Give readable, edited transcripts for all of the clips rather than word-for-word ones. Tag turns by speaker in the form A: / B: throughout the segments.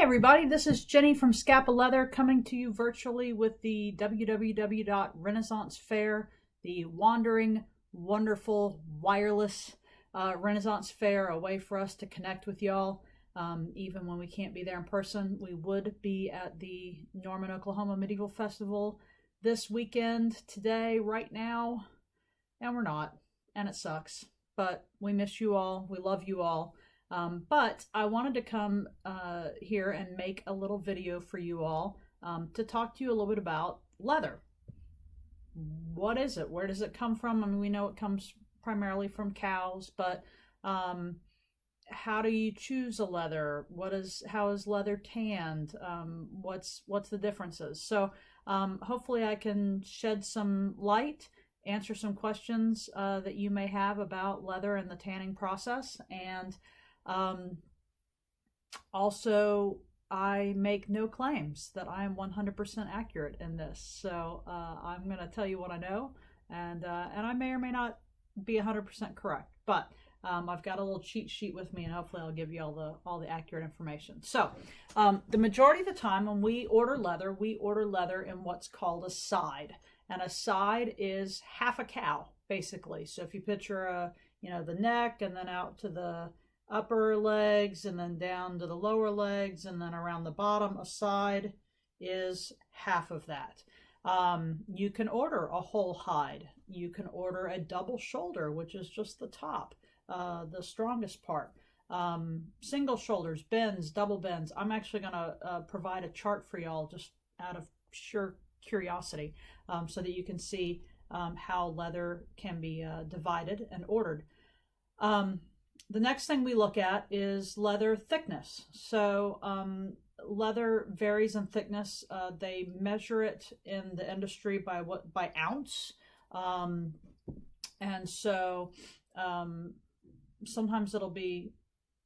A: everybody, this is Jenny from Skapa Leather coming to you virtually with the www.Renaissance Fair, the wandering, wonderful, wireless Renaissance Fair, a way for us to connect with y'all. Even when we can't be there in person. We would be at the Norman, Oklahoma Medieval Festival this weekend, today, right now, and we're not, and it sucks, but we miss you all, we love you all. But I wanted to come here and make a little video for you all to talk to you a little bit about leather. What is it? Where does it come from? I mean, we know it comes primarily from cows, but how do you choose a leather? How is leather tanned? What's the differences? So hopefully I can shed some light, answer some questions that you may have about leather and the tanning process. And also, I make no claims that I am 100% accurate in this. So I'm going to tell you what I know, and I may or may not be 100% correct, but I've got a little cheat sheet with me, and hopefully I'll give you all the accurate information. So the majority of the time when we order leather in what's called a side, and a side is half a cow, basically. So if you picture the neck, and then out to the upper legs, and then down to the lower legs, and then around the bottom, a side is half of that. You can order a whole hide. You can order a double shoulder, which is just the top, the strongest part. Single shoulders, bends, double bends. I'm actually going to provide a chart for y'all just out of sheer curiosity, so that you can see how leather can be divided and ordered. The next thing we look at is leather thickness. So leather varies in thickness. They measure it in the industry by ounce. And so sometimes it'll be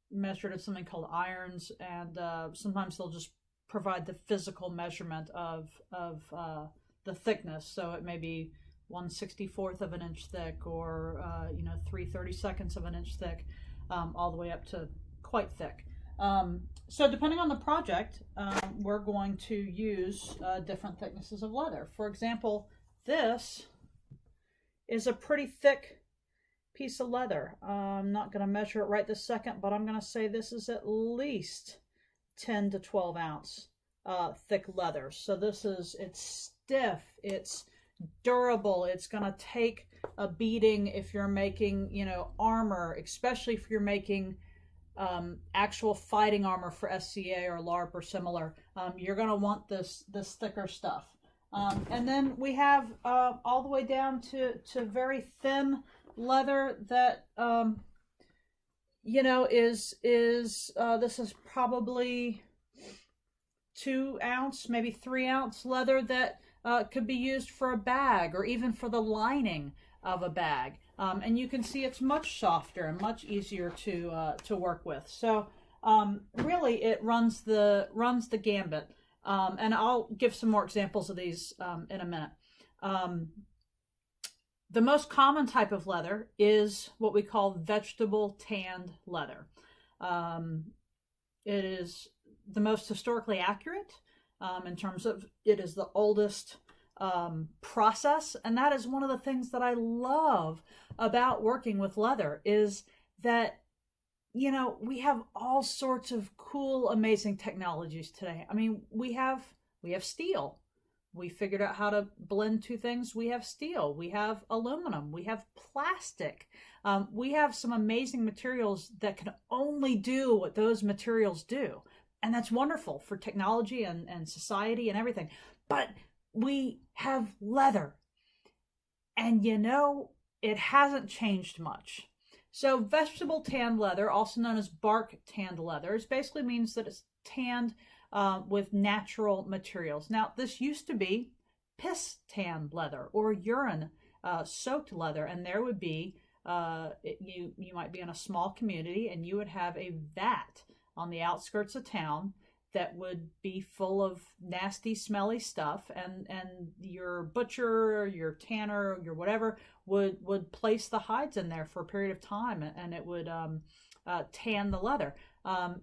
A: measured as something called irons, and sometimes they'll just provide the physical measurement of the thickness. So it may be 1/64 of an inch thick, or 3/32 of an inch thick, all the way up to quite thick. So depending on the project, we're going to use different thicknesses of leather. For example, this is a pretty thick piece of leather. I'm not going to measure it right this second, but I'm going to say this is at least 10 to 12 ounce thick leather. So it's stiff, it's durable, it's going to take a beating if you're making armor, especially if you're making actual fighting armor for SCA or LARP or similar. You're going to want this thicker stuff. And then we have all the way down to very thin leather that this is probably 2 ounce, maybe 3 ounce leather that could be used for a bag, or even for the lining of a bag. And you can see it's much softer and much easier to work with. So really it runs the gambit. And I'll give some more examples of these in a minute. The most common type of leather is what we call vegetable tanned leather. It is the most historically accurate in terms of it is the oldest process, and that is one of the things that I love about working with leather, is that we have all sorts of cool, amazing technologies today. I mean, we have steel. We figured out how to blend two things. We have steel, we have aluminum, we have plastic. We have some amazing materials that can only do what those materials do. And that's wonderful for technology and society and everything. But we have leather. And it hasn't changed much. So vegetable tanned leather, also known as bark tanned leather, basically means that it's tanned with natural materials. Now, this used to be piss tanned leather or urine soaked leather, and there would be you might be in a small community, and you would have a vat on the outskirts of town that would be full of nasty, smelly stuff, and your butcher, your tanner, your whatever would place the hides in there for a period of time, and it would tan the leather.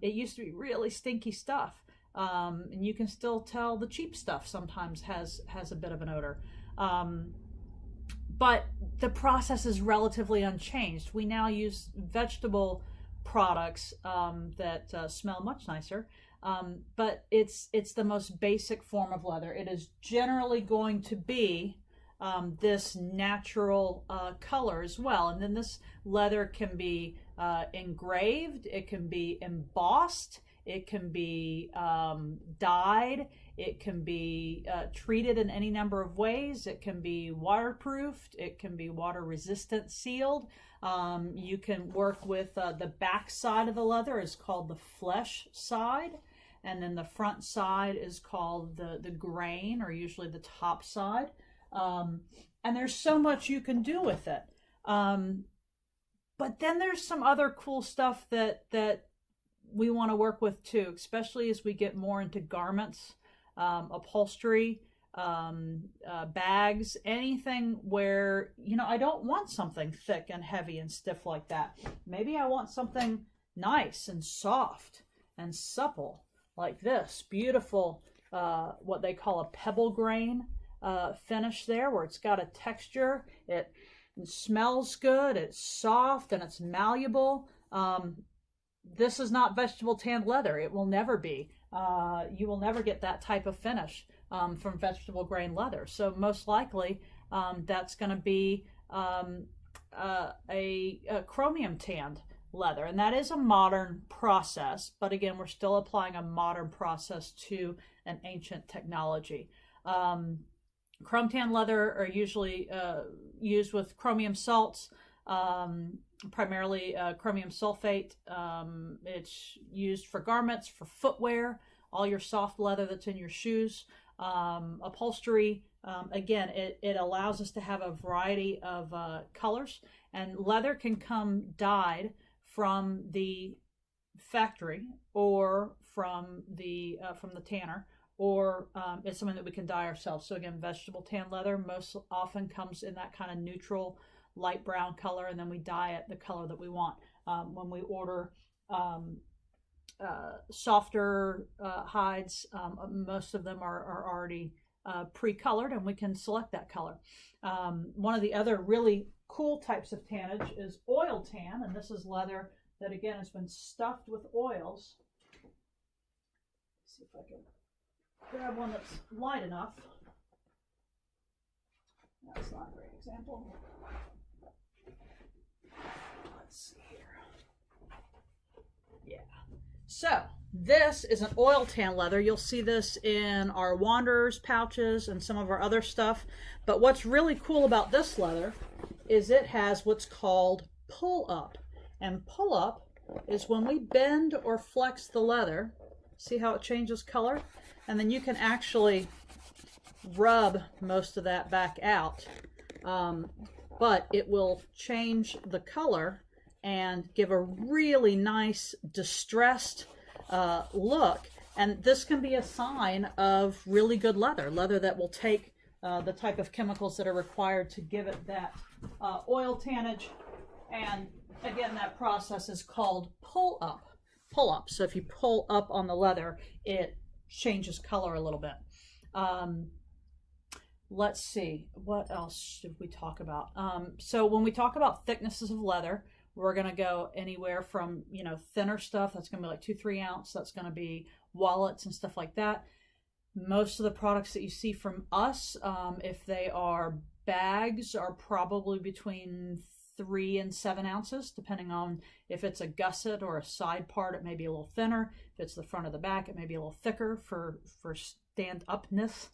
A: It used to be really stinky stuff. And you can still tell the cheap stuff sometimes has a bit of an odor. But the process is relatively unchanged. We now use vegetable products that smell much nicer, but it's the most basic form of leather. It is generally going to be this natural color as well. And then this leather can be engraved, it can be embossed, it can be dyed, it can be treated in any number of ways. It can be waterproofed, it can be water resistant, sealed. You can work with the back side of the leather is called the flesh side, and then the front side is called the grain, or usually the top side. And there's so much you can do with it. But then there's some other cool stuff that we want to work with too, especially as we get more into garments, upholstery, bags, anything where, you know, I don't want something thick and heavy and stiff like that. Maybe I want something nice and soft and supple like this. Beautiful, what they call a pebble grain finish there, where it's got a texture. It smells good, it's soft, and it's malleable. This is not vegetable tanned leather. It will never be. You will never get that type of finish from vegetable grain leather. So most likely that's going to be a chromium tanned leather. And that is a modern process. But again, we're still applying a modern process to an ancient technology. Chrome tan leather are usually used with chromium salts, primarily chromium sulfate. It's used for garments, for footwear, all your soft leather that's in your shoes, upholstery. Again, it allows us to have a variety of colors, and leather can come dyed from the factory or from the tanner, or it's something that we can dye ourselves. So again, vegetable tan leather most often comes in that kind of neutral light brown color, and then we dye it the color that we want. When we order softer hides, most of them are already pre-colored, and we can select that color. One of the other really cool types of tannage is oil tan, and this is leather that again has been stuffed with oils. Let's see if I can grab one that's light enough. That's not a great example. Let's see here. Yeah. So this is an oil tan leather. You'll see this in our Wanderers pouches and some of our other stuff. But what's really cool about this leather is it has what's called pull up. And pull up is when we bend or flex the leather. See how it changes color? And then you can actually rub most of that back out. But it will change the color and give a really nice distressed look. And this can be a sign of really good leather that will take the type of chemicals that are required to give it that oil tannage. And again, that process is called pull up. Pull up. So if you pull up on the leather, it changes color a little bit. Let's see, what else should we talk about? So when we talk about thicknesses of leather, we're going to go anywhere from, you know, thinner stuff that's going to be like 2-3 ounce. That's going to be wallets and stuff like that. Most of the products that you see from us, if they are bags, are probably between 3 and 7 ounces, depending on if it's a gusset or a side part. It may be a little thinner. If it's the front of the back, it may be a little thicker for stand-upness.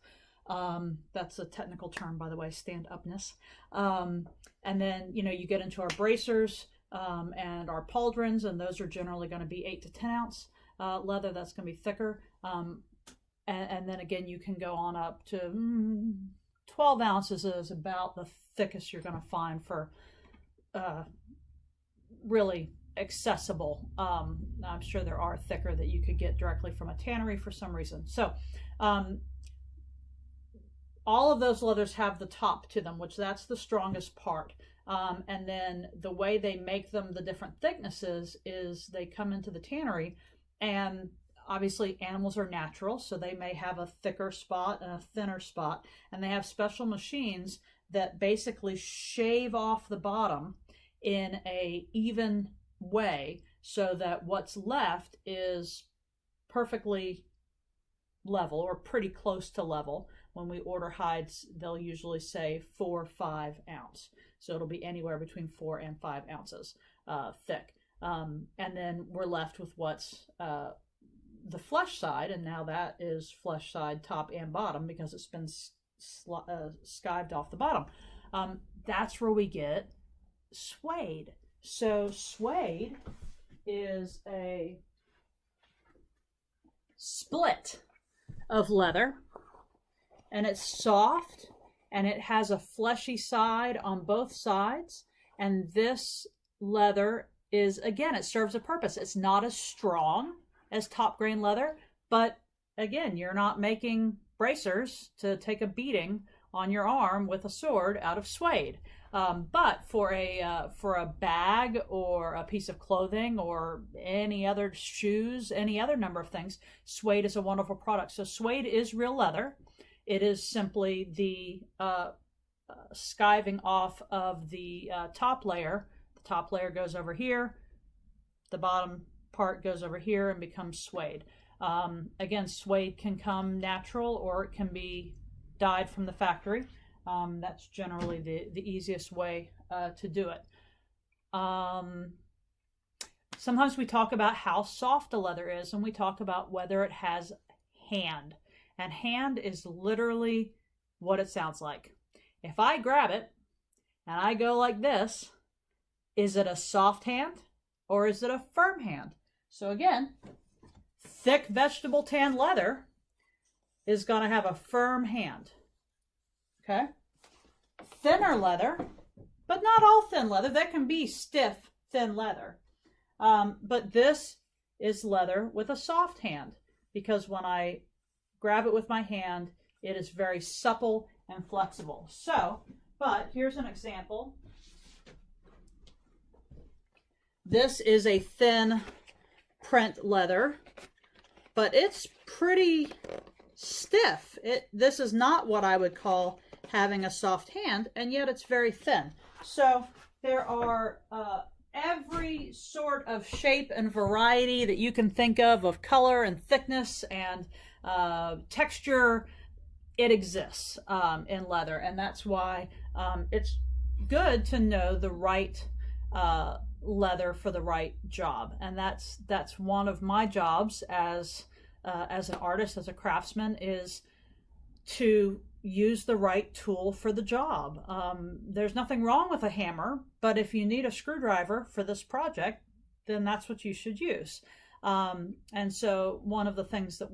A: That's a technical term, by the way, stand-upness. And then, you know, you get into our bracers and our pauldrons, and those are generally going to be 8 to 10 ounce leather. That's going to be thicker. And then again, you can go on up to 12 ounces is about the thickest you're going to find for really accessible. I'm sure there are thicker that you could get directly from a tannery for some reason. So all of those leathers have the top to them, which that's the strongest part. And then the way they make them the different thicknesses is they come into the tannery, and obviously animals are natural, so they may have a thicker spot and a thinner spot, and they have special machines that basically shave off the bottom in a even way so that what's left is perfectly level or pretty close to level. When we order hides, they'll usually say 4 or 5 ounce, so it'll be anywhere between 4 and 5 ounces thick, and then we're left with what's the flesh side, and now that is flesh side top and bottom because it's been skived off the bottom. That's where we get suede. So suede is a split of leather, and it's soft and it has a fleshy side on both sides, and this leather is, again, it serves a purpose. It's not as strong as top grain leather, but again, you're not making bracers to take a beating on your arm with a sword out of suede. But for a bag or a piece of clothing or any other shoes, any other number of things, suede is a wonderful product. So suede is real leather. It is simply the skiving off of the top layer. The top layer goes over here. The bottom part goes over here and becomes suede. Again, suede can come natural or it can be dyed from the factory. That's generally the easiest way to do it. Sometimes we talk about how soft a leather is, and we talk about whether it has hand. And hand is literally what it sounds like. If I grab it and I go like this, is it a soft hand or is it a firm hand? So again, thick vegetable tan leather is going to have a firm hand. Okay? Thinner leather, but not all thin leather. That can be stiff, thin leather. But this is leather with a soft hand, because when I grab it with my hand, it is very supple and flexible. So, but here's an example. This is a thin print leather, but it's pretty stiff. This is not what I would call having a soft hand, and yet it's very thin. So there are every sort of shape and variety that you can think of color and thickness and texture. It exists in leather, and that's why it's good to know the right leather for the right job. And that's one of my jobs as an artist, as a craftsman, is to use the right tool for the job. There's nothing wrong with a hammer, but if you need a screwdriver for this project, then that's what you should use. And so one of the things that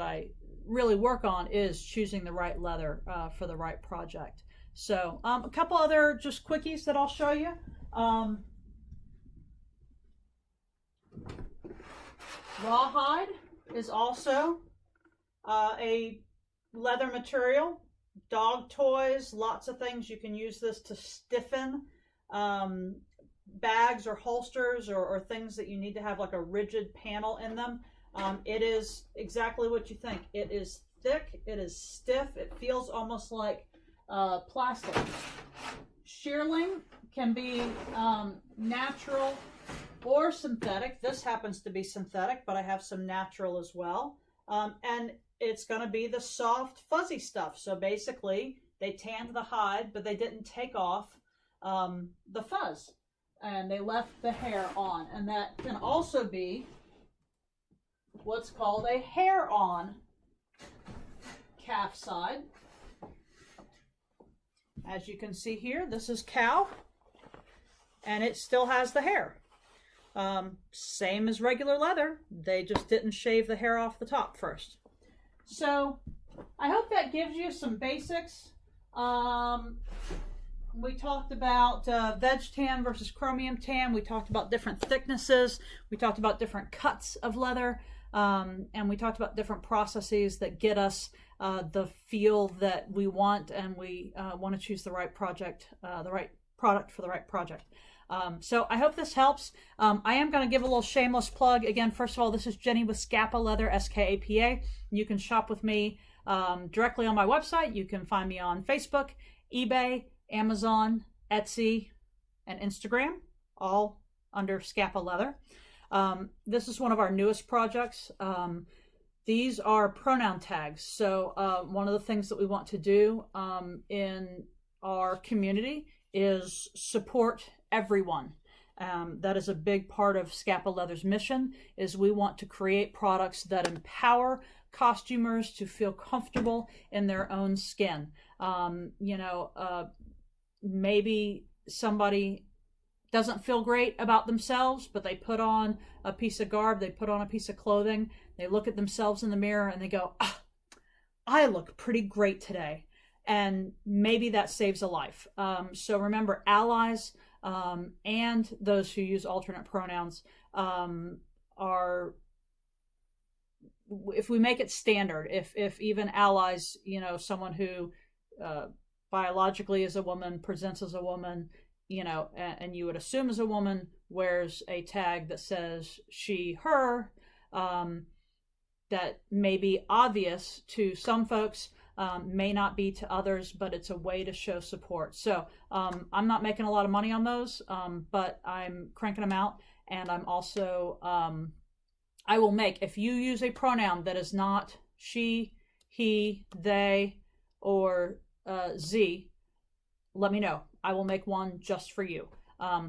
A: I really work on is choosing the right leather for the right project. So a couple other just quickies that I'll show you. Rawhide is also a leather material. Dog toys, lots of things. You can use this to stiffen bags or holsters or things that you need to have like a rigid panel in them. It is exactly what you think. It is thick, it is stiff, it feels almost like plastic. Shearling can be natural or synthetic. This happens to be synthetic, but I have some natural as well. And it's going to be the soft, fuzzy stuff. So basically, they tanned the hide, but they didn't take off the fuzz, and they left the hair on. And that can also be what's called a hair-on calf side. As you can see here, this is cow, and it still has the hair. Same as regular leather. They just didn't shave the hair off the top first. So I hope that gives you some basics. We talked about veg tan versus chromium tan. We talked about different thicknesses. We talked about different cuts of leather. And we talked about different processes that get us the feel that we want, and we want to choose the right project, the right product for the right project. So I hope this helps. I am going to give a little shameless plug. Again, first of all, this is Jenny with Skapa Leather, Skapa. You can shop with me directly on my website. You can find me on Facebook, eBay, Amazon, Etsy, and Instagram, all under Skapa Leather. This is one of our newest projects. These are pronoun tags. So one of the things that we want to do in our community is support everyone. That is a big part of Skapa Leather's mission, is we want to create products that empower costumers to feel comfortable in their own skin. Maybe somebody doesn't feel great about themselves, but they put on a piece of garb, they put on a piece of clothing, they look at themselves in the mirror and they go, I look pretty great today. And maybe that saves a life. So remember, allies and those who use alternate pronouns are, if we make it standard, if even allies, someone who biologically is a woman, presents as a woman, and you would assume as a woman, wears a tag that says she, her, that may be obvious to some folks, may not be to others, but it's a way to show support. So I'm not making a lot of money on those, but I'm cranking them out. And I'm also, I will make, if you use a pronoun that is not she, he, they, or Z, let me know. I will make one just for you.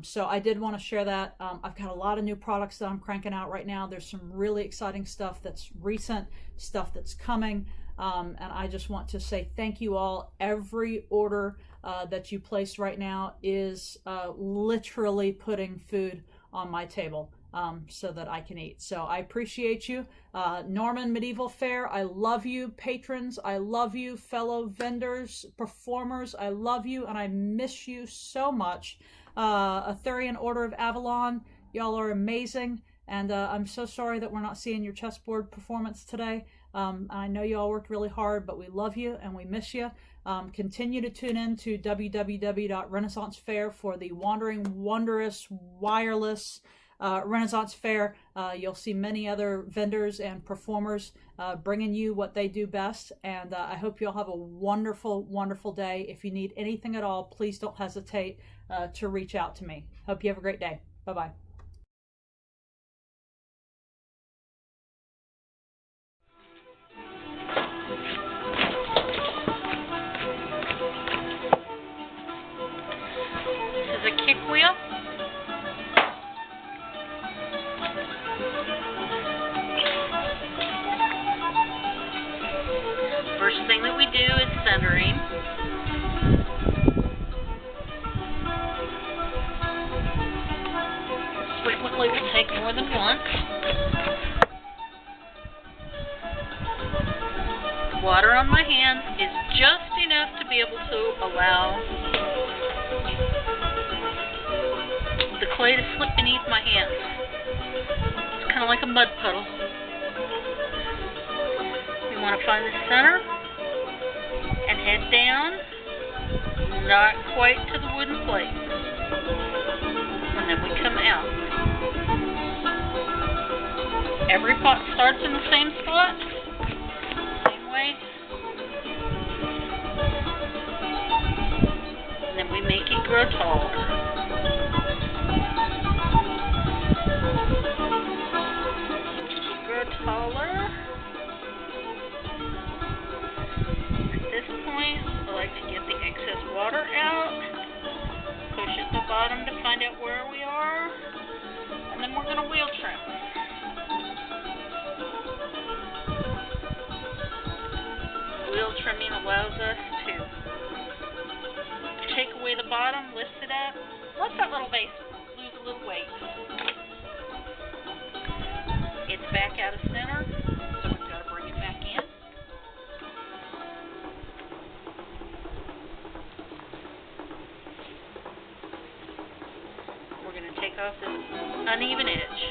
A: So I did want to share that. I've got a lot of new products that I'm cranking out right now. There's some really exciting stuff that's recent, stuff that's coming. And I just want to say thank you all. Every order that you placed right now is literally putting food on my table so that I can eat. So I appreciate you. Norman Medieval Faire, I love you. Patrons, I love you. Fellow vendors, performers, I love you, and I miss you so much. Arthurian Order of Avalon, y'all are amazing. And I'm so sorry that we're not seeing your chessboard performance today. I know you all worked really hard, but we love you and we miss you. Continue to tune in to www.Renaissance Fair for the Wandering Wondrous Wireless Renaissance Fair. You'll see many other vendors and performers bringing you what they do best. And I hope you all have a wonderful, wonderful day. If you need anything at all, please don't hesitate to reach out to me. Hope you have a great day. Bye-bye.
B: Kick wheel. First thing that we do is centering. Frequently will take more than once. The water on my hand is just enough to be able to allow the clay to slip beneath my hands. It's kind of like a mud puddle. We want to find the center and head down, not quite to the wooden plate. And then we come out. Every pot starts in the same spot, same way. And then we make it grow taller. Taller. At this point, I like to get the excess water out, push at the bottom to find out where we are, and then we're going to wheel trim. Wheel trimming allows us to take away the bottom, lift it up, let that little base lose a little weight. It's back out of center, so we've got to bring it back in. We're going to take off this uneven edge.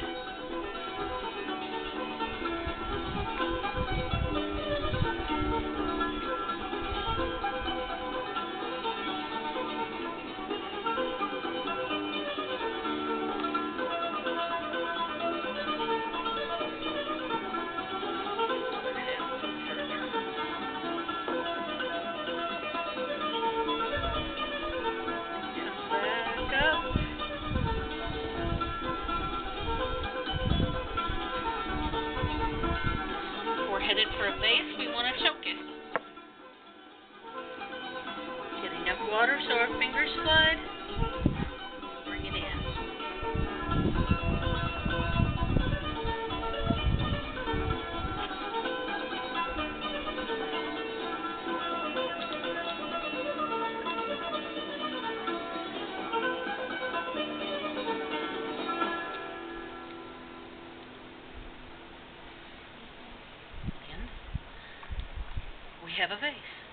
B: have a vase.